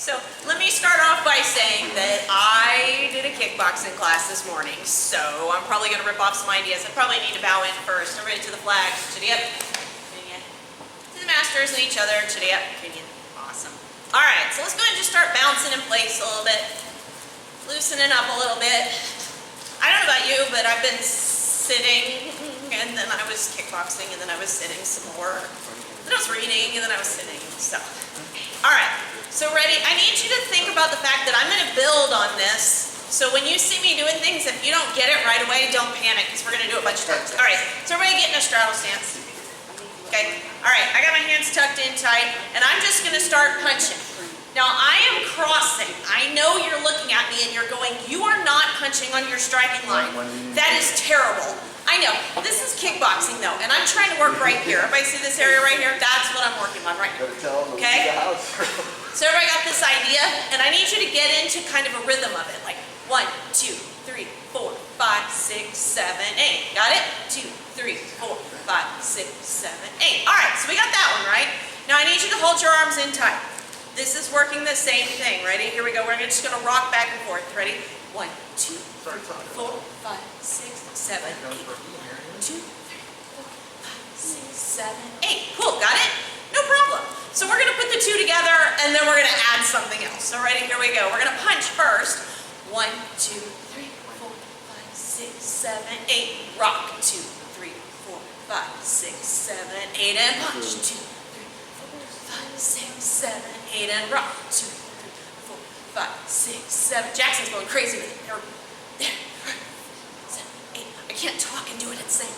So let me start off by saying that I did a kickboxing class this morning, so I'm probably going to rip off some ideas. I probably need to bow in first. Everybody to the flag. Chitty up. To the masters and each other. Chitty up. Awesome. All right, so let's go ahead and just start bouncing in place a little bit. Loosening up a little bit. I don't know about you, but I've been sitting, and then I was kickboxing, and then I was sitting some more. Then I was reading, and then I was sitting. So, all right. So ready? I need you to think about the fact that I'm going to build on this. So when you see me doing things, if you don't get it right away, don't panic, because we're going to do it a bunch of times. All right. So everybody get in a straddle stance. Okay. All right. I got my hands tucked in tight, and I'm just going to start punching. Now I am crossing. I know you're looking at me and you're going, you are not punching on your striking line. That is terrible. I know. This is kickboxing though, and I'm trying to work right here. Everybody see this area right here? That's what I'm working on right now. Okay? So everybody got this idea? And I need you to get into kind of a rhythm of it. Like 1, 2, 3, 4, 5, 6, 7, 8. Got it? 2, 3, 4, 5, 6, 7, 8. All right, so we got that one, right? Now I need you to hold your arms in tight. This is working the same thing. Ready? Here we go. We're just going to rock back and forth. Ready? 1, 2, 3, 4, 5, 6, 7, 8. 2, 3, 4, 5, 6, 7, 8. Cool. Got it? No problem. So we're going to put the two together, and then we're going to add something else. So ready? Here we go. We're going to punch first. 1, 2, 3, 4, 5, 6, 7, 8. Rock. 2, 3, 4, 5, 6, 7, 8. And punch. 2, 3, 4, 5, 6, 7, 8. And rock. 2, 3, 4, 5, 6, 7. Jackson's going crazy with it. There. 7, 8. I can't talk and do it at the same.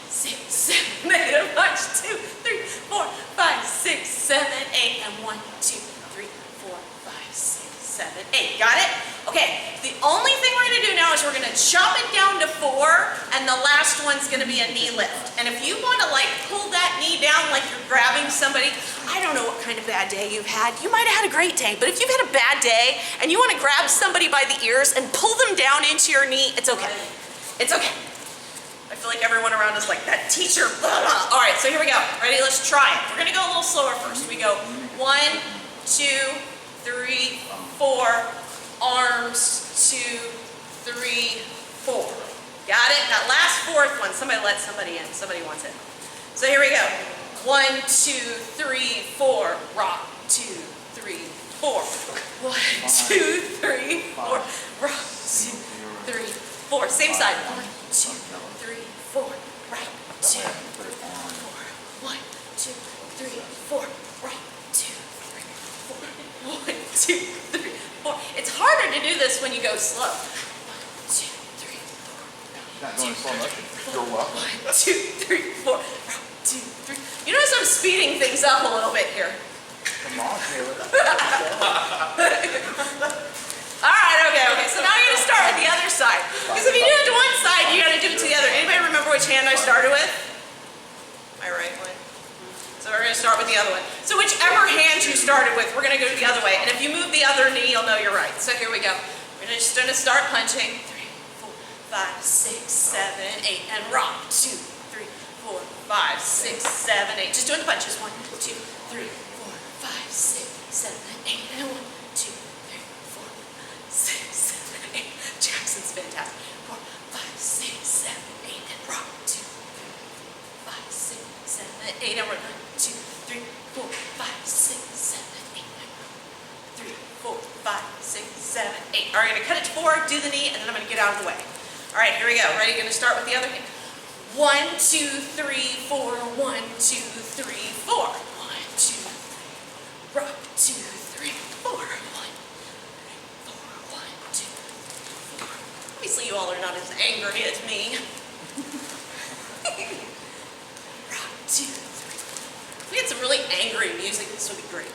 6, 7, 8. And punch. 2, 3, 4, 5, 6, 7, 8. And 1, 2, 3, 4, 5, 6, 7, 8. Got it? Okay. The only thing we're going to do now is we're going to chop it down to 4, and the last one's going to be a knee lift. And if you want to like pull that knee down like you're grabbing somebody, I don't know what kind of bad day you've had. You might have had a great day, but if you've had a bad day and you want to grab somebody by the ears and pull them down into your knee, it's okay. It's okay. I feel like everyone around is like, that teacher, blah, blah. All right, so here we go. Ready? Let's try it. We're going to go a little slower first. We go 1, 2, 3, 4, arms, 2, 3, 4. Got it? That last fourth one, somebody let somebody in. Somebody wants it. So here we go. 1, 2, 3, 4. Rock. 2, 3, 4. 1, 2, 3, 4. Rock. 2, 3, 4. Same side. 1, 2, 3, 4. Rock. 2, 3, 4. 1, 2, 3, 4. Rock. 2, 3, 4. 1, 2, 3, 4. It's harder to do this when you go slow. 1, 2, 3, 4. Not going slow enough. You're welcome. 1, 2, 3, 4. 1, 2, 3. You notice I'm speeding things up a little bit here. Come on, Taylor. All right, okay. So now you're going to start with the other side. Because if you do it to one side, you got to do it to the other. Anybody remember which hand I started with? My right one. So we're going to start with the other one. So whichever hand you started with, we're going to go the other way. And if you move the other knee, you'll know you're right. So here we go. We're just going to start punching. 3, 4, 5, 6, 7, 8. And rock. 2, 3, 4, 5, 6, 7, 8. Just doing the punches. 1, 2, 3, 4, 5, 6, 7, 8. And 1, 2, 3, 4, 5, 6, 7, 8. Jackson's fantastic. 4, 5, 6, 7, 8. And rock. 2, 3, 4, 5, 6, 7, 8. And we're 1, 2, 3, 4, 5, 6, 7, 8. And 3, 4, 5, 6, 7, 8. All right, I'm going to cut it to 4, do the knee, and then I'm going to get out of the way. All right, here we go. Ready? Going to start with the other hand. 1, 2, 3, 4. 1, 2, 3, 4. 1, 2, 3. Rock. 2, 3, 4. 1, 4. 1, 2, 3, 4. Obviously, you all are not as angry as me. Rock. 2, 3. If we had some really angry music, this would be great.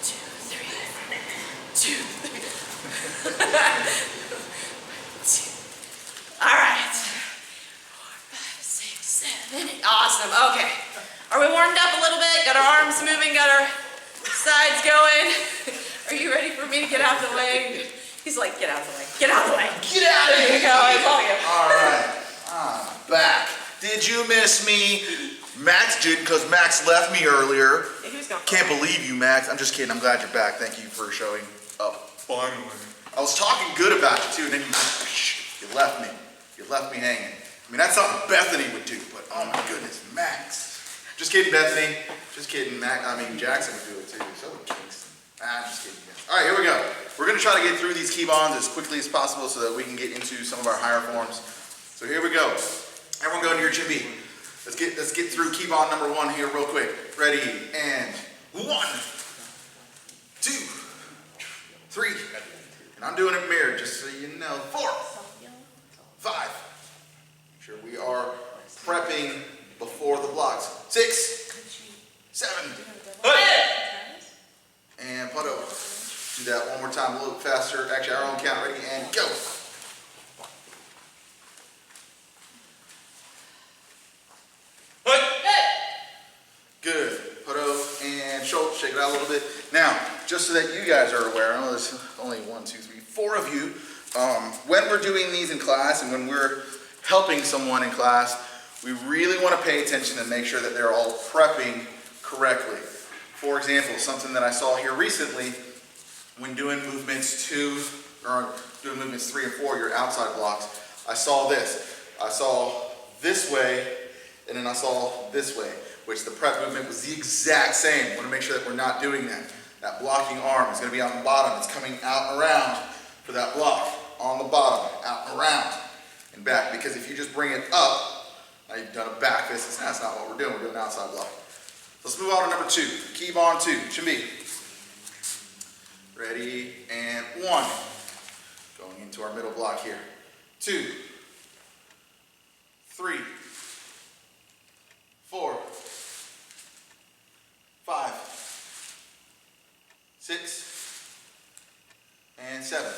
2, 3. 2, 3. All right. 4, 5, 6, 7, 8. Awesome. Okay. Are we warmed up a little bit? Got our arms moving, got our sides going. Are you ready for me to get out of the way? He's like, get out of the way. Get out of the way. Get out of here. There you go. I love you. All right. I'm back. Did you miss me? Max did because Max left me earlier. Yeah, he was gone. Can't believe you, Max. I'm just kidding. I'm glad you're back. Thank you for showing up. Finally. I was talking good about you too, and then you left me. You left me hanging. I mean, that's something Bethany would do, but oh my goodness, Max. Just kidding, Bethany. Just kidding, Max. I mean, Jackson would do it too. So would Kingston. I'm just kidding. All right, here we go. We're going to try to get through these Keibons as quickly as possible so that we can get into some of our higher forms. So here we go. Everyone go into your Jim B. Let's get through Keibon number 1 here real quick. Ready, and 1, 2, 3. And I'm doing it mirrored just so you know. 4, 5. Make sure we are prepping before the blocks. 6, 7. And put over. Do that one more time, a little bit faster. Actually, our own count. Ready, and go. Good. Put over and shoulder. Shake it out a little bit. Now, just so that you guys are aware, I know there's only 1, 2, 3, 4 of you. When we're doing these in class and when we're helping someone in class, we really want to pay attention and make sure that they're all prepping correctly. For example, something that I saw here recently, when doing movements 2, or doing movements 3 and 4, your outside blocks, I saw this. I saw this way, and then I saw this way, which the prep movement was the exact same. I want to make sure that we're not doing that. That blocking arm is going to be on the bottom. It's coming out and around for that block. On the bottom, out and around, and back. Because if you just bring it up, now you've done a back fist. That's not what we're doing. We're doing an outside block. Let's move on to number 2. Keibon 2. Chimbi. Ready, and 1. Going into our middle block here. 2, 3, 4, 5, 6, and 7.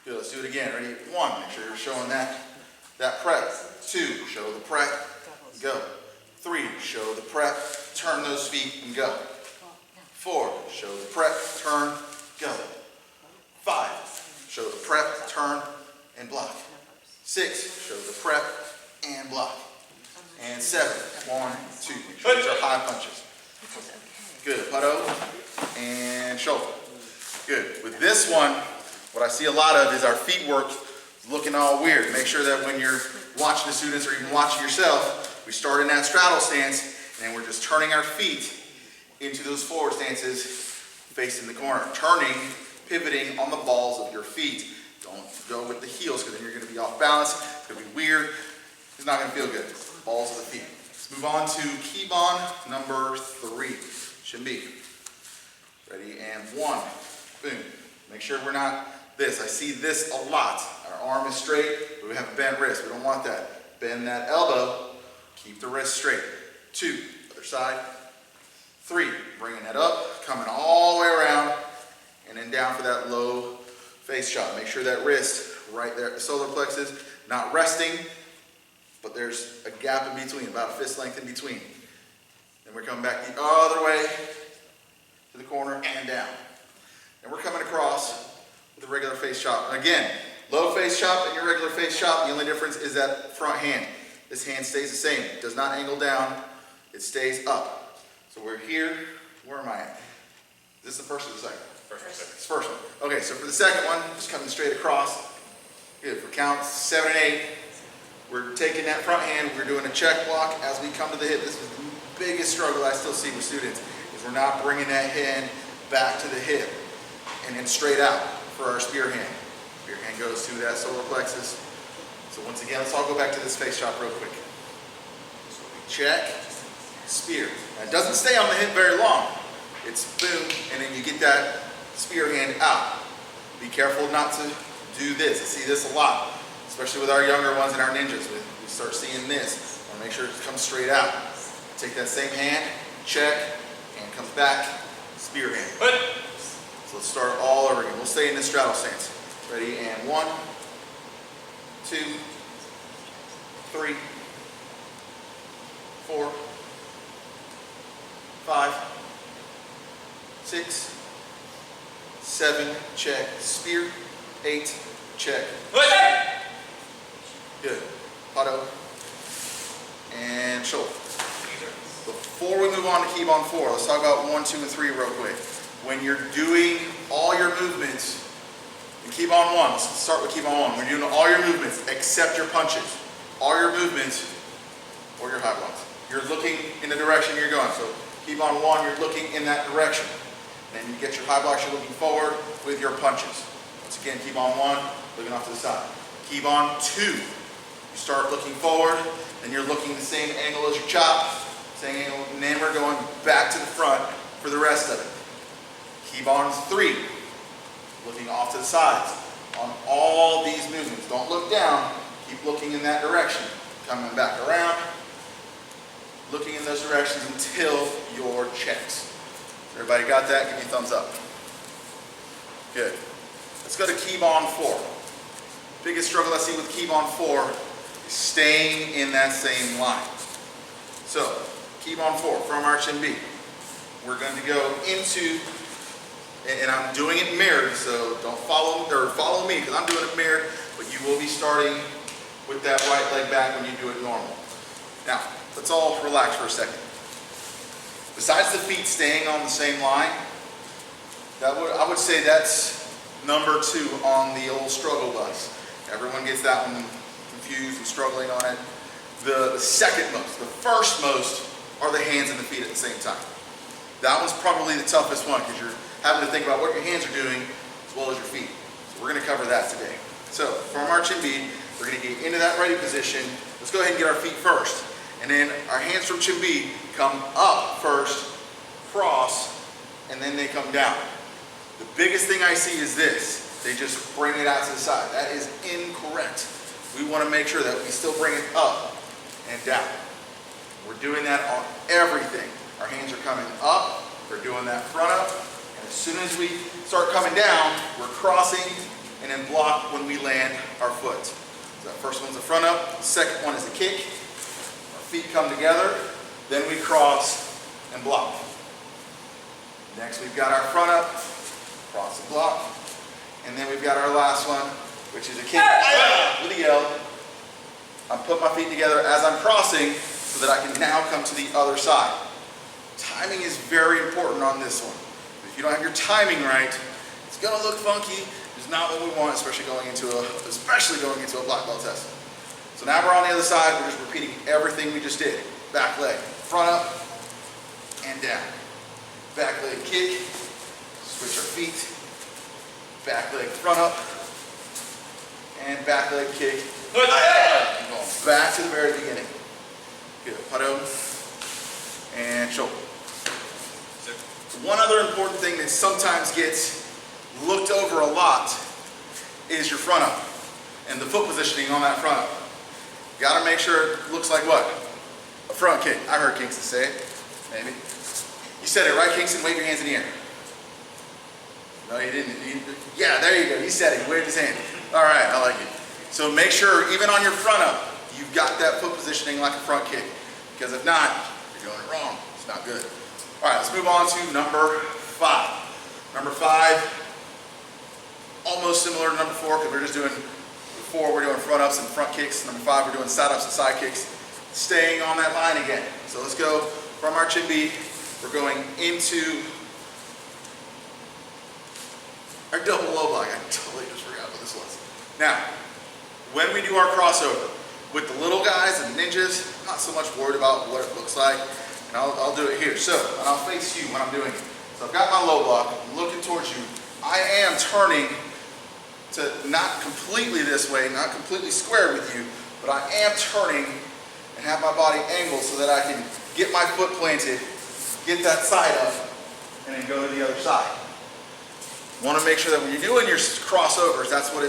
Good, let's do it again. Ready, 1. Make sure you're showing that prep. 2, show the prep. Go. 3, show the prep. Turn those feet and go. 4, show the prep, turn, go. 5, show the prep, turn, and block. 6, show the prep, and block. And 7, 1, 2. Make sure these are high punches. Good, putto, and shoulder. Good. With this one, what I see a lot of is our feet work looking all weird. Make sure that when you're watching the students or even watching yourself, we start in that straddle stance, and we're just turning our feet into those forward stances facing the corner. Turning, pivoting on the balls of your feet. Don't go with the heels because then you're going to be off balance. It's going to be weird. It's not going to feel good. Balls of the feet. Let's move on to Keibon number 3. Shimbi. Ready, and 1. Boom. Make sure we're not this. I see this a lot. Our arm is straight, but we have a bent wrist. We don't want that. Bend that elbow. Keep the wrist straight. 2. Other side. 3, bringing that up, coming all the way around, and then down for that low face shot. Make sure that wrist right there at the solar plexus, not resting, but there's a gap in between, about a fist length in between. Then we're coming back the other way to the corner and down. And we're coming across with a regular face chop. And again, low face chop and your regular face chop, the only difference is that front hand. This hand stays the same. It does not angle down, it stays up. So we're here. Where am I at? Is this the first or the second? First. It's the first one. Okay, so for the second one, just coming straight across. Good. For counts 7 and 8, we're taking that front hand. We're doing a check block as we come to the hip. This is the biggest struggle I still see with students, is we're not bringing that hand back to the hip and then straight out for our spear hand. Spear hand goes to that solar plexus. So once again, let's all go back to this face chop real quick. So we check. Spear. Now, it doesn't stay on the hip very long. It's boom, and then you get that spear hand out. Be careful not to do this. I see this a lot, especially with our younger ones and our ninjas. We start seeing this. I want to make sure it comes straight out. Take that same hand, check, and comes back, spear hand. So let's start all over again. We'll stay in this straddle stance. Ready, and 1, 2, 3, 4, 5, 6, 7, check, spear, 8, check. Good. Auto. and shoulder. Before we move on to Keibon 4, let's talk about 1, 2, and 3 real quick. When you're doing all your movements in Keibon 1, let's start with Keibon 1. When you're doing all your movements except your punches, all your movements or your high blocks, you're looking in the direction you're going. So Keibon 1, you're looking in that direction. Then you get your high blocks, you're looking forward with your punches. Once again, Keibon 1, looking off to the side. Keibon 2, you start looking forward, and you're looking the same angle as your chop, same angle, and then we're going back to the front for the rest of it. Keibon 3, looking off to the sides on all these movements. Don't look down, keep looking in that direction. Coming back around, looking in those directions until your checks. Everybody got that? Give me a thumbs up. Good. Let's go to Keibon 4. Biggest struggle I see with Keibon 4 is staying in that same line. So, Keibon 4, from arch and B. We're going to go into, and I'm doing it mirrored, so don't follow me because I'm doing it mirrored, but you will be starting with that right leg back when you do it normal. Now, let's all relax for a second. Besides the feet staying on the same line, I would say that's number 2 on the old struggle bus. Everyone gets that one confused and struggling on it. The second most, the first most, are the hands and the feet at the same time. That one's probably the toughest one because you're having to think about what your hands are doing as well as your feet. So we're going to cover that today. So from arch and B, we're going to get into that ready position. Let's go ahead and get our feet first. And then our hands from chin B come up first, cross, and then they come down. The biggest thing I see is this. They just bring it out to the side. That is incorrect. We want to make sure that we still bring it up and down. We're doing that on everything. Our hands are coming up. We're doing that front up. And as soon as we start coming down, we're crossing and then block when we land our foot. So that first one's the front up. The second one is the kick. Our feet come together. Then we cross and block. Next we've got our front up, cross and block. And then we've got our last one, which is a kick with a yell. I'm putting my feet together as I'm crossing so that I can now come to the other side. Timing is very important on this one. If you don't have your timing right, it's going to look funky. It's not what we want, especially going into a black belt test. So now we're on the other side. We're just repeating everything we just did. Back leg, front up, and down. Back leg kick, switch our feet. Back leg front up, and back leg kick. And going back to the very beginning. Good, pado, and shoulder. One other important thing that sometimes gets looked over a lot is your front up and the foot positioning on that front up. Got to make sure it looks like what? A front kick. I heard Kingston say it, maybe. You said it right, Kingston? Wave your hands in the air. No, you didn't. Yeah, there you go. He said it. He waved his hand. All right, I like it. So make sure, even on your front up, you've got that foot positioning like a front kick. Because if not, you're doing it wrong. It's not good. All right, let's move on to number 5. Number 5, almost similar to number 4, because we're just doing, before we're doing front ups and front kicks. Number 5, we're doing side ups and side kicks. Staying on that line again. So let's go from our chin B. We're going into our double low block. I totally just forgot what this was. Now, when we do our crossover, with the little guys and ninjas, I'm not so much worried about what it looks like. And I'll do it here. So, and I'll face you when I'm doing it. So I've got my low block, I'm looking towards you. I am turning to not completely this way, not completely square with you, but I am turning and have my body angled so that I can get my foot planted, get that side up, and then go to the other side. Want to make sure that when you're doing your crossovers, that's what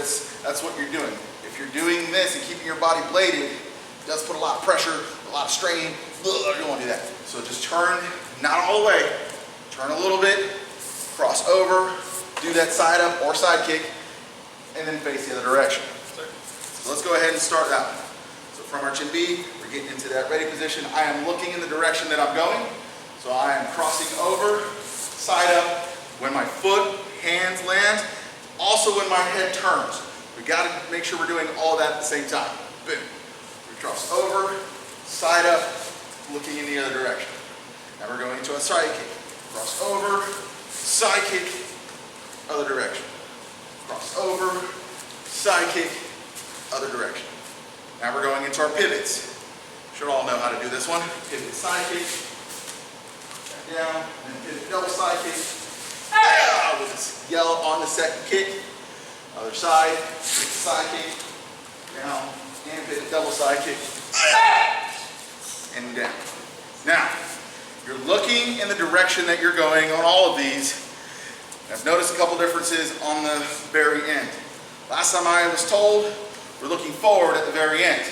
you're doing. If you're doing this and keeping your body bladed, it does put a lot of pressure, a lot of strain. You don't want to do that. So just turn, not all the way, turn a little bit, cross over, do that side up or side kick, and then face the other direction. So let's go ahead and start that one. So from our chin B, we're getting into that ready position. I am looking in the direction that I'm going. So I am crossing over, side up, when my foot, hands land, also when my head turns. We got to make sure we're doing all that at the same time. Boom. We cross over, side up, looking in the other direction. Now we're going into a side kick. Cross over, side kick, other direction. Cross over, side kick, other direction. Now we're going into our pivots. Should all know how to do this one. Pivot side kick, back down, and pivot double side kick. Ah, with this yell on the second kick. Other side, pivot side kick, down, and pivot double side kick. And down. Now, you're looking in the direction that you're going on all of these. I've noticed a couple differences on the very end. Last time I was told, we're looking forward at the very end.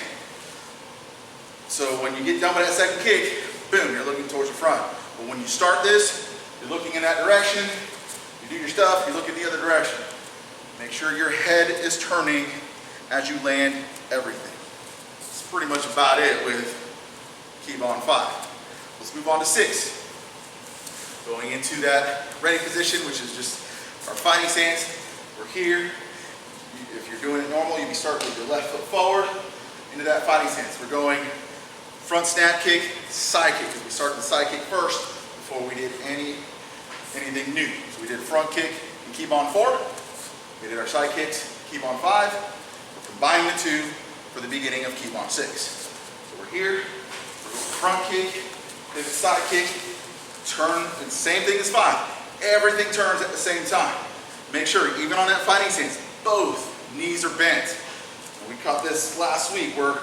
So when you get done with that second kick, boom, you're looking towards the front. But when you start this, you're looking in that direction, you do your stuff, you look in the other direction. Make sure your head is turning as you land everything. That's pretty much about it with Keibon 5. Let's move on to 6. Going into that ready position, which is just our fighting stance. We're here. If you're doing it normal, you'd be starting with your left foot forward into that fighting stance. We're going front snap kick, side kick, because we started the side kick first before we did anything new. So we did front kick and Keibon 4. We did our side kicks, Keibon 5. We're combining the two for the beginning of Keibon 6. So we're here, we're going front kick, pivot side kick, turn, and same thing as 5. Everything turns at the same time. Make sure, even on that fighting stance, both knees are bent. We caught this last week where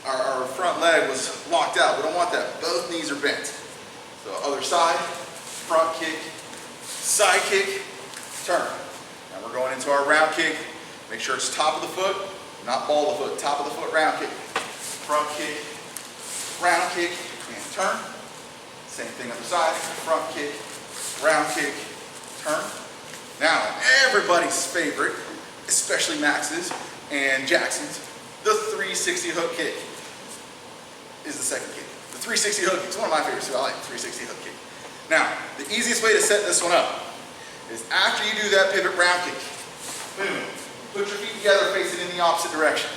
our front leg was locked out. We don't want that. Both knees are bent. So other side, front kick, side kick, turn. Now we're going into our round kick. Make sure it's top of the foot, not ball of the foot. Top of the foot round kick. Front kick, round kick, and turn. Same thing other side, front kick, round kick, turn. Now, everybody's favorite, especially Max's and Jackson's, the 360 hook kick is the second kick. The 360 hook kick is one of my favorites too. I like the 360 hook kick. Now, the easiest way to set this one up is after you do that pivot round kick, boom, put your feet together facing in the opposite direction.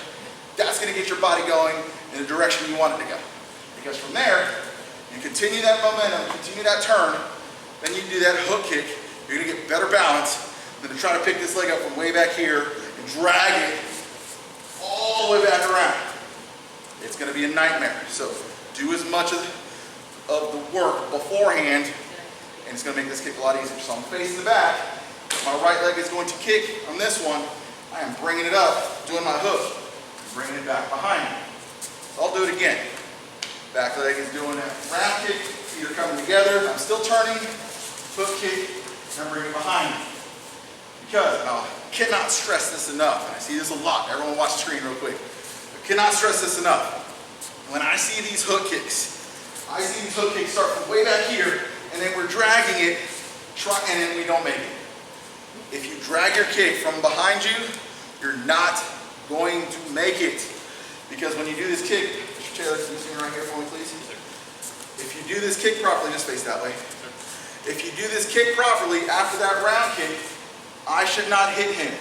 That's going to get your body going in the direction you want it to go. Because from there, you continue that momentum, continue that turn, then you do that hook kick, you're going to get better balance than to try to pick this leg up from way back here and drag it all the way back around. It's going to be a nightmare. So do as much of the work beforehand, and it's going to make this kick a lot easier. So I'm facing the back. My right leg is going to kick on this one. I am bringing it up, doing my hook, bringing it back behind me. So I'll do it again. Back leg is doing that round kick, feet are coming together, I'm still turning, foot kick, and I'm bringing it behind me. Because, I cannot stress this enough, and I see this a lot, everyone watch the screen real quick. I cannot stress this enough. When I see these hook kicks, start from way back here, and then we're dragging it, and then we don't make it. If you drag your kick from behind you, you're not going to make it. Because when you do this kick, Taylor, can you see me right here for me, please? If you do this kick properly, just face that way. If you do this kick properly after that round kick, I should not hit him.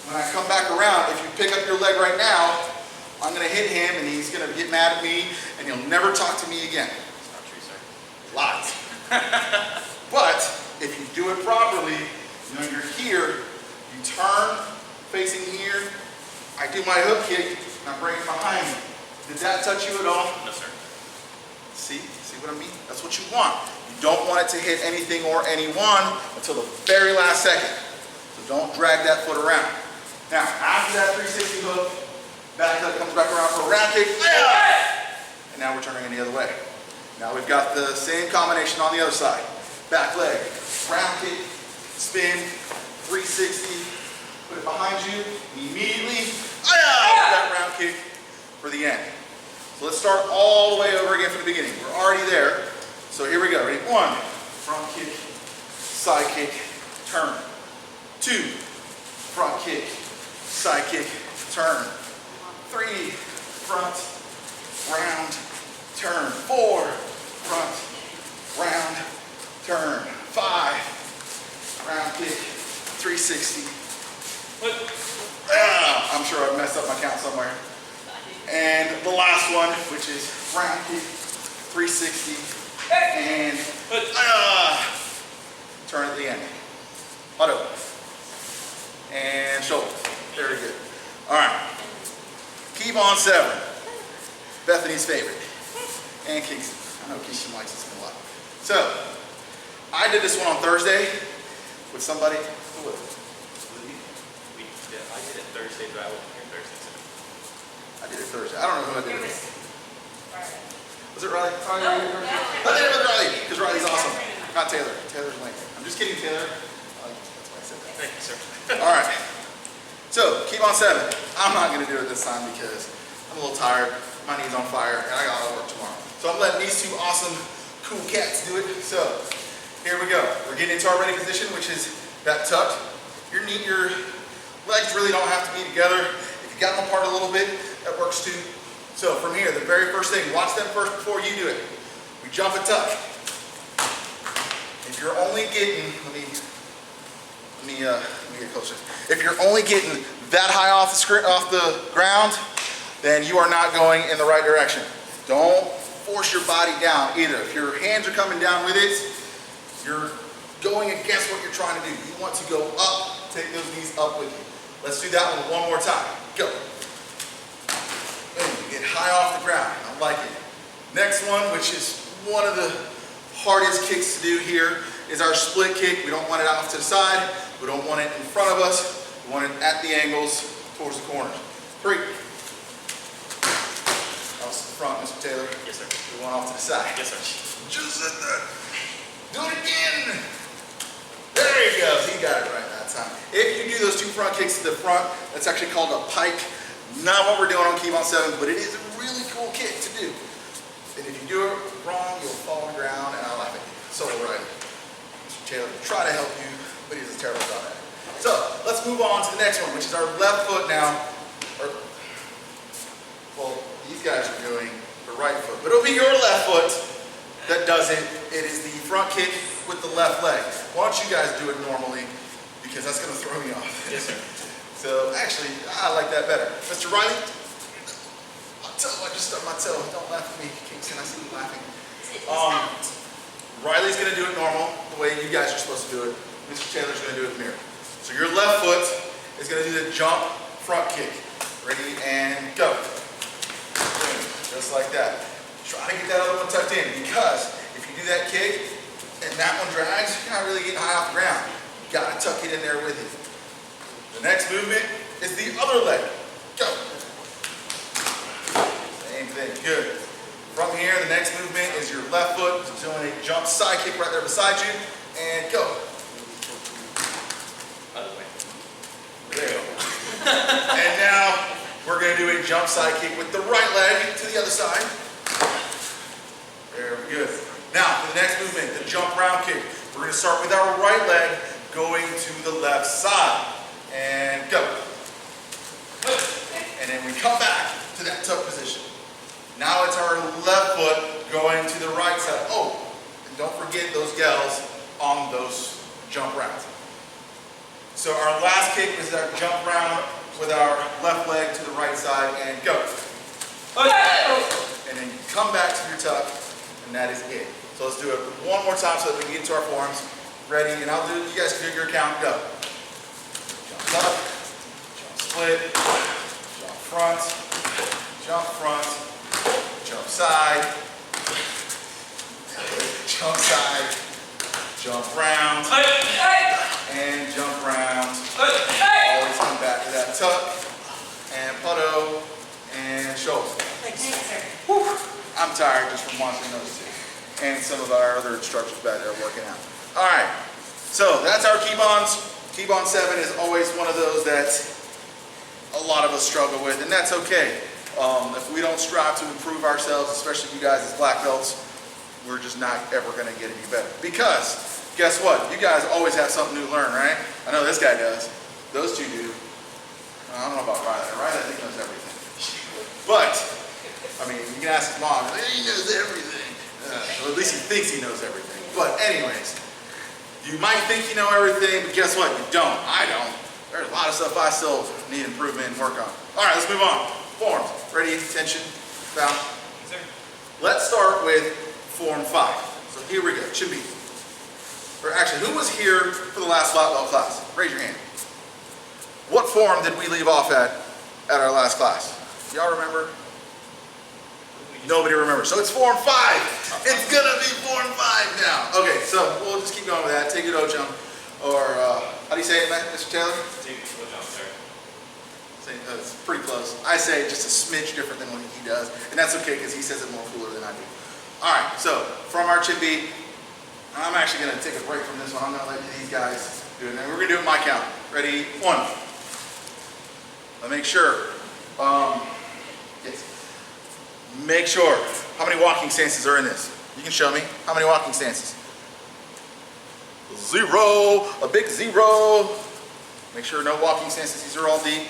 When I come back around, if you pick up your leg right now, I'm going to hit him and he's going to get mad at me and he'll never talk to me again. It's not true, sir. Lies. But if you do it properly, you're here, you turn facing here, I do my hook kick, and I bring it behind me. Did that touch you at all? No, sir. See what I mean? That's what you want. You don't want it to hit anything or anyone until the very last second. So don't drag that foot around. Now, after that 360 hook, back leg comes back around for a round kick. And now we're turning in the other way. Now we've got the same combination on the other side. Back leg, round kick, spin, 360, put it behind you, and immediately, that round kick for the end. So let's start all the way over again from the beginning. We're already there. So here we go. Ready? 1, front kick, side kick, turn. 2, front kick, side kick, turn. 3, front, round, turn. 4, front, round, turn. 5, round kick, 360. I'm sure I've messed up my count somewhere. And the last one, which is round kick, 360, and turn at the end. Auto. And shoulder. Very good. All right. Keibons 7. Bethany's favorite. And Kingston. I know Kingston likes this one a lot. So, I did this one on Thursday with somebody. Who was it? I did it Thursday, but I wasn't here Thursday. So. I did it Thursday. I don't know who I did it with. Was it Riley? No, I did it with Riley, because Riley's awesome. Not Taylor. Taylor's lame. I'm just kidding, Taylor. That's why I said that. Thank you, sir. All right. So, Keibons 7. I'm not going to do it this time because I'm a little tired. My knee's on fire, and I got to work tomorrow. So I'm letting these two awesome, cool cats do it. So, here we go. We're getting into our ready position, which is that tuck. Your legs really don't have to be together. If you got them apart a little bit, that works too. So from here, the very first thing, watch them first before you do it. We jump and tuck. If you're only getting, let me get closer. If you're only getting that high off the ground, then you are not going in the right direction. Don't force your body down either. If your hands are coming down with it, you're going against what you're trying to do. You want to go up, take those knees up with you. Let's do that one more time. Go. Boom, get high off the ground. I like it. Next one, which is one of the hardest kicks to do here, is our split kick. We don't want it off to the side. We don't want it in front of us. We want it at the angles towards the corners. 3. Off to the front, Mr. Taylor. Yes, sir. We want off to the side. Yes, sir. Just like that. Do it again. There he goes. He got it right that time. If you do those 2 front kicks to the front, that's actually called a pike. Not what we're doing on Keibons 7, but it is a really cool kick to do. And if you do it wrong, you'll fall on the ground, and I'll laugh at you. So right. Mr. Taylor will try to help you, but he's a terrible job at it. So let's move on to the next one, which is our left foot now. Well, these guys are doing the right foot, but it'll be your left foot that does it. It is the front kick with the left leg. Why don't you guys do it normally, because that's going to throw me off. Yes, sir. So actually, I like that better. Mr. Riley, my toe, I just stubbed my toe. Don't laugh at me, Kingston, I see you laughing. Riley's going to do it normal, the way you guys are supposed to do it. Mr. Taylor's going to do it mirror. So your left foot is going to do the jump front kick. Ready, and go. Just like that. Try to get that other one tucked in, because if you do that kick and that one drags, you're not really getting high off the ground. You got to tuck it in there with you. The next movement is the other leg. Go. Same thing. Good. From here, the next movement is your left foot doing a jump side kick right there beside you, and go. Other way. There you go. And now we're going to do a jump side kick with the right leg to the other side. Very good. Now, for the next movement, the jump round kick. We're going to start with our right leg going to the left side. And go. And then we come back to that tuck position. Now it's our left foot going to the right side. Oh, and don't forget those gals on those jump rounds. So our last kick is our jump round with our left leg to the right side, and go. And then you come back to your tuck, and that is it. So let's do it one more time so that we can get into our forms. Ready, and I'll do it. You guys can do your count. Go. Jump up, jump split, jump front, jump side, jump round, and jump round. Always come back to that tuck, and putto, and shoulder. Whew. I'm tired just from watching those two, and some of our other instructors back there working out. All right, so that's our Keibons. Keibons 7 is always one of those that a lot of us struggle with, and that's okay. If we don't strive to improve ourselves, especially you guys as black belts, we're just not ever going to get any better. Because, guess what? You guys always have something new to learn, right? I know this guy does. Those two do. I don't know about Riley. Riley, I think, knows everything. But, I mean, you can ask his mom. He knows everything. Well, at least he thinks he knows everything. But anyways, you might think you know everything, but guess what? You don't. I don't. There's a lot of stuff I still need improvement and work on. All right, let's move on. Forms. Ready, tension, bound. Yes, sir. Let's start with form 5. So here we go, chin beat. Or actually, who was here for the last flat belt class? Raise your hand. What form did we leave off at our last class? Y'all remember? Nobody remembers. So it's form 5. It's gonna be form 5 now. Okay, so we'll just keep going with that. Take it jump, or how do you say it, Mr. Taylor? jump, sir. It's pretty close. I say it just a smidge different than what he does, and that's okay because he says it more cooler than I do. All right, so from our chin beat, I'm actually gonna take a break from this one. I'm gonna let these guys do it. And we're gonna do it my count. Ready? 1. Now make sure. Yes. Make sure. How many walking stances are in this? You can show me. How many walking stances? 0. A big 0. Make sure no walking stances. These are all deep.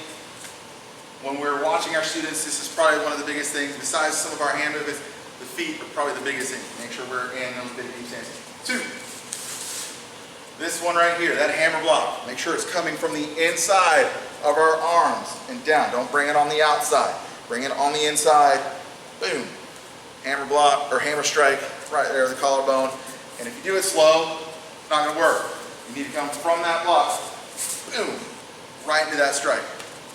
When we're watching our students, this is probably one of the biggest things. Besides some of our hand movements, the feet are probably the biggest thing. Make sure we're in those big deep stances. 2. This one right here, that hammer block. Make sure it's coming from the inside of our arms and down. Don't bring it on the outside. Bring it on the inside. Boom. Hammer block or hammer strike right there, the collarbone. And if you do it slow, it's not gonna work. You need to come from that block. Boom. Right into that strike.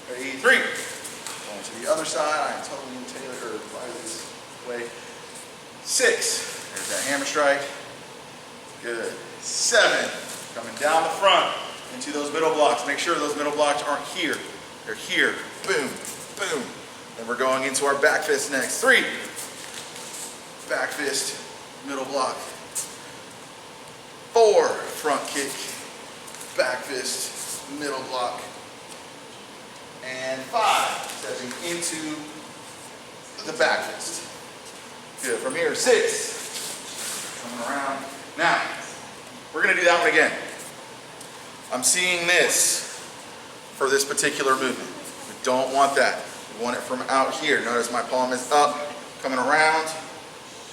Ready? 3. Going to the other side. I am totally tailored this way. 6. There's that hammer strike. Good. 7. Coming down the front into those middle blocks. Make sure those middle blocks aren't here. They're here. Boom. Boom. Then we're going into our back fist next. 3. Back fist, middle block. 4. Front kick. Back fist, middle block. And 5. Stepping into the back fist. Good. From here, 6. Coming around. Now, we're going to do that one again. I'm seeing this for this particular movement. We don't want that. We want it from out here. Notice my palm is up, coming around,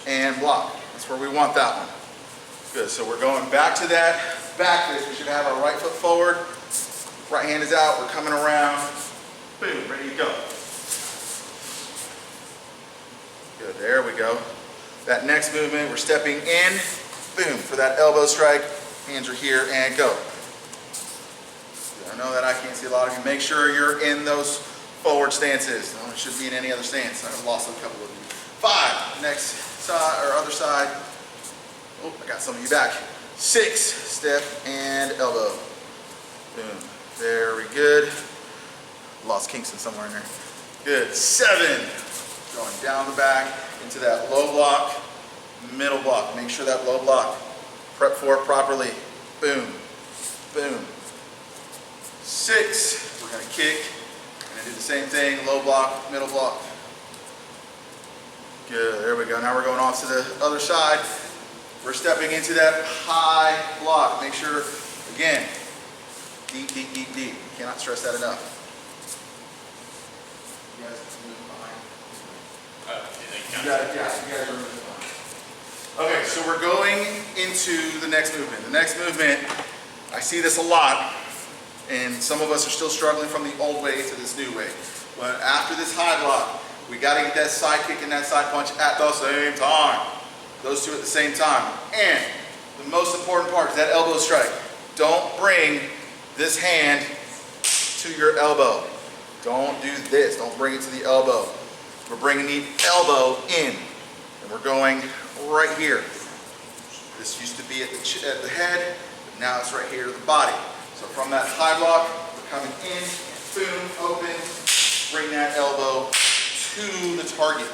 and block. That's where we want that one. Good. So we're going back to that back fist. We should have our right foot forward. Right hand is out. We're coming around. Boom. Ready to go. Good. There we go. That next movement, we're stepping in. Boom. For that elbow strike. Hands are here and go. I know that I can't see a lot of you. Make sure you're in those forward stances. No, it should be in any other stance. I've lost a couple of you. 5. Next side or other side. Oh, I got some of you back. 6. Step and elbow. Boom. Very good. Lost Kingston somewhere in there. Good. 7. Going down the back into that low block, middle block. Make sure that low block, prep for it properly. Boom. Boom. 6. We're going to kick and do the same thing. Low block, middle block. Good. There we go. Now we're going off to the other side. We're stepping into that high block. Make sure, again, deep, deep, deep, deep. Cannot stress that enough. You guys move behind. You got it. Yeah, you guys are moving behind. Okay, so we're going into the next movement. The next movement, I see this a lot, and some of us are still struggling from the old way to this new way. But after this high block, we got to get that side kick and that side punch at the same time. Those two at the same time. And the most important part is that elbow strike. Don't bring this hand to your elbow. Don't do this. Don't bring it to the elbow. We're bringing the elbow in. And we're going right here. This used to be at the head, but now it's right here to the body. So from that high block, we're coming in, boom, open, bring that elbow to the target.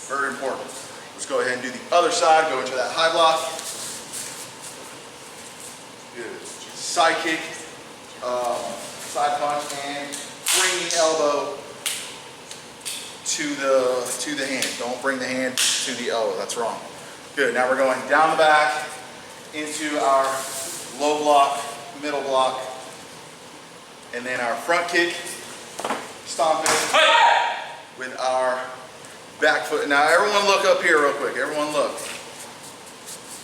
Very important. Let's go ahead and do the other side. Go into that high block. Good. Side kick, side punch, and bring the elbow to the hand. Don't bring the hand to the elbow. That's wrong. Good. Now we're going down the back into our low block, middle block, and then our front kick, stomp it with our back foot. Now everyone look up here real quick. Everyone look.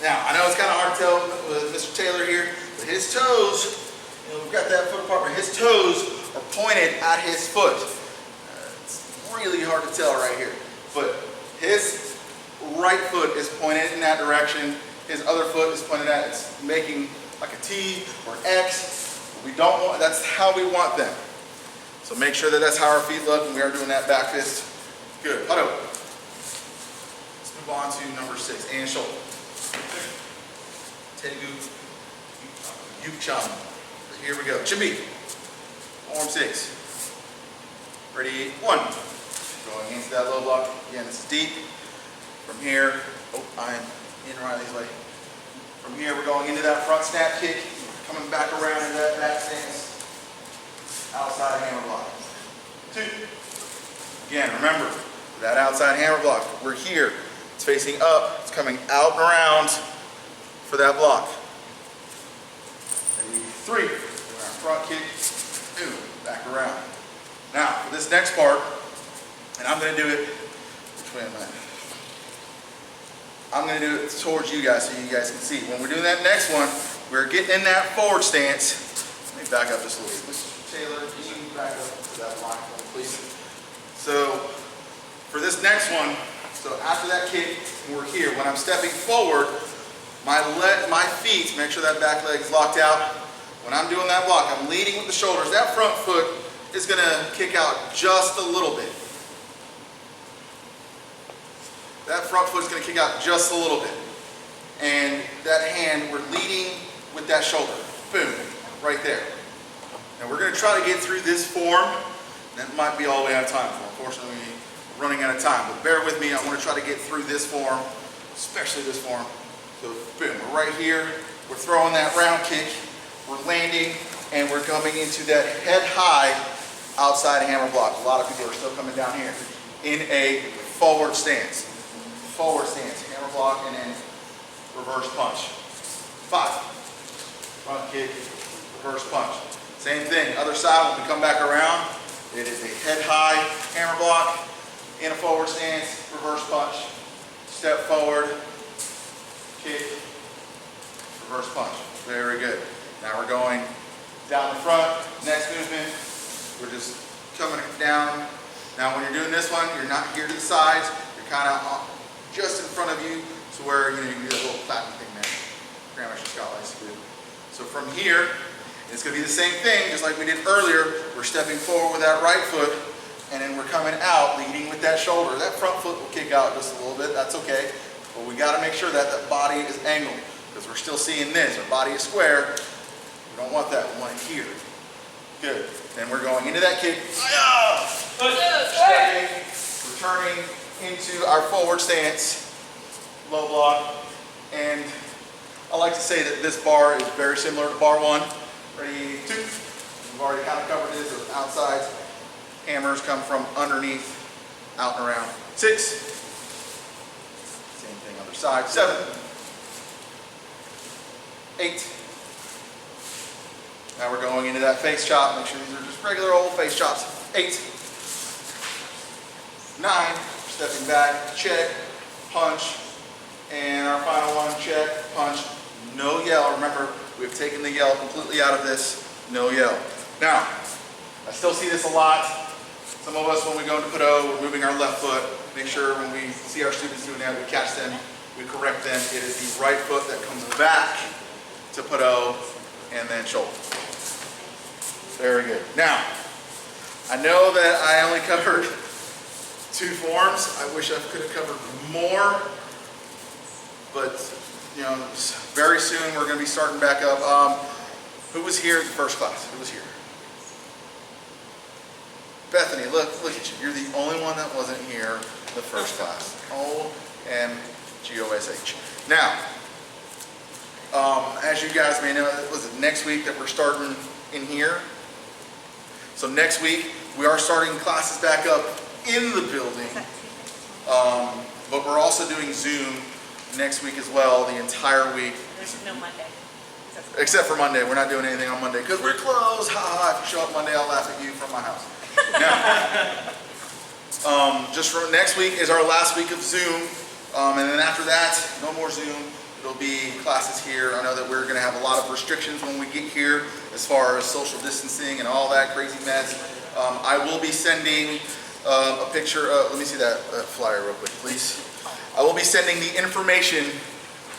Now I know it's kind of hard to tell with Mr. Taylor here, but his toes, you know, we've got that foot apart, but his toes are pointed at his foot. It's really hard to tell right here, but his right foot is pointed in that direction. His other foot is pointed at, it's making like a T or an X. We don't want, that's how we want them. So make sure that that's how our feet look when we are doing that back fist. Good, hut over. Let's move on to number 6, and shoulder. Tegu, Yuk Chum. Here we go, Chibi. Form 6. Ready, 1. Going into that low block. Again, this is deep. From here, oh, I'm in Riley's way. From here, we're going into that front snap kick, coming back around into that back stance, outside hammer block. 2. Again, remember, that outside hammer block, we're here. It's facing up, it's coming out and around for that block. Ready, 3. Doing our front kick, 2, back around. Now, for this next part, and I'm going to do it, which way am I? I'm going to do it towards you guys so you guys can see. When we're doing that next one, we're getting in that forward stance. Let me back up just a little bit. Mr. Taylor, can you back up to that line for me, please? So, for this next one, so after that kick, we're here. When I'm stepping forward, my feet, make sure that back leg is locked out. When I'm doing that block, I'm leading with the shoulders. That front foot is going to kick out just a little bit. That front foot is going to kick out just a little bit. And that hand, we're leading with that shoulder. Boom, right there. Now we're going to try to get through this form. That might be all the way out of time. Unfortunately, we're running out of time. But bear with me, I want to try to get through this form, especially this form. So boom, we're right here. We're throwing that round kick. We're landing, and we're coming into that head high outside hammer block. A lot of people are still coming down here in a forward stance. Forward stance, hammer block, and then reverse punch. 5. Front kick, reverse punch. Same thing, other side, when we come back around, it is a head high hammer block, in a forward stance, reverse punch, step forward, kick, reverse punch. Very good. Now we're going down the front. Next movement, we're just coming down. Now when you're doing this one, you're not here to the sides, you're kind of just in front of you, to where you can do that little clapping thing there. Grandmaster Scott likes to do. So from here, it's going to be the same thing, just like we did earlier. We're stepping forward with that right foot, and then we're coming out, leading with that shoulder. That front foot will kick out just a little bit, that's okay. But we got to make sure that the body is angled, because we're still seeing this. Our body is square. We don't want that, we want it here. Good. Then we're going into that kick. Stepping, returning into our forward stance, low block, and I like to say that this bar is very similar to bar 1. Ready, 2. We've already kind of covered this. Those outside hammers come from underneath, out and around. 6. Same thing other side. 7. 8. Now we're going into that face chop. Make sure these are just regular old face chops. 8. 9. Stepping back, check, punch, and our final one, check, punch, no yell. Remember, we've taken the yell completely out of this, no yell. Now, I still see this a lot. Some of us, when we go into put-o, we're moving our left foot. Make sure when we see our students doing that, we catch them, we correct them. It is the right foot that comes back to put-o, and then shoulder. Very good. Now, I know that I only covered 2 forms. I wish I could have covered more, but you know, very soon we're going to be starting back up. Who was here in the first class? Who was here? Bethany, look at you. You're the only one that wasn't here in the first class. OMGOSH. Now, as you guys may know, it was next week that we're starting in here. So next week we are starting classes back up in the building, but we're also doing Zoom next week as well, the entire week. There's no Monday. Except for Monday. We're not doing anything on Monday because we're closed. Ha ha, if you show up Monday, I'll laugh at you from my house. Now, just for next week is our last week of Zoom, and then after that, no more Zoom. It'll be classes here. I know that we're going to have a lot of restrictions when we get here as far as social distancing and all that crazy mess. I will be sending a picture, let me see that flyer real quick, please. I will be sending the information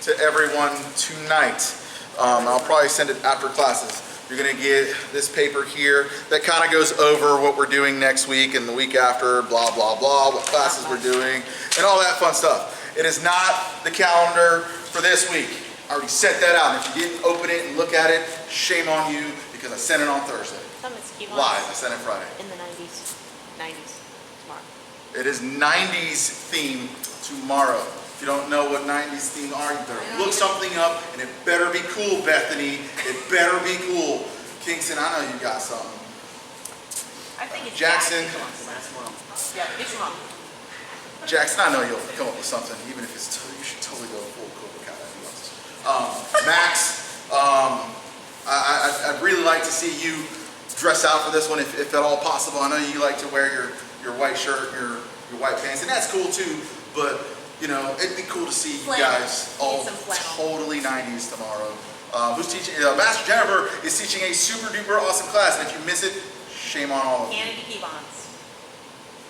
to everyone tonight. I'll probably send it after classes. You're gonna get this paper here that kind of goes over what we're doing next week and the week after, blah, blah, blah, what classes we're doing, and all that fun stuff. It is not the calendar for this week. I already sent that out. And if you didn't open it and look at it, shame on you because I sent it on Thursday. Some it's Keibons Live, I sent it Friday. in the 90s. 90s tomorrow. It is 90s theme tomorrow. If you don't know what 90s theme are, you better look something up, and it better be cool, Bethany. It better be cool. Kingston, I know you got something. I think it's Jackson. Yeah, get your mom. Jackson, I know you'll come up with something, even if it's you should totally go full Cobra Kai. Max, I'd really like to see you dress out for this one, if at all possible. I know you like to wear your white shirt, your white pants, and that's cool too. But you know, it'd be cool to see you guys all totally 90s tomorrow. Who's teaching? Master Jennifer is teaching a super duper awesome class, and if you miss it, shame on all of you. And it's Keibons.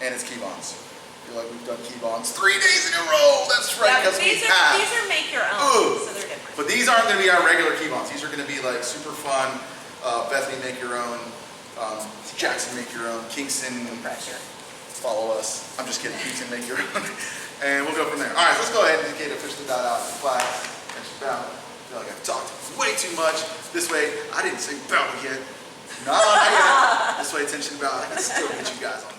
And it's Keibons. I feel like we've done Keibons 3 days in a row. That's right, Yeah, because but we these have. are make your own, Ooh. so they're different. But these aren't going to be our regular Keibons. These are going to be like super fun. Bethany, make your own. Jackson, make your own. Kingston, follow us. I'm just kidding. Kingston, make your own. And we'll go from there. All right, so let's go ahead and get officially bow out in class. Bow. I feel like I've talked way too much. This way, I didn't say bow yet. No, not yet. This way, attention bow. I can still get you guys on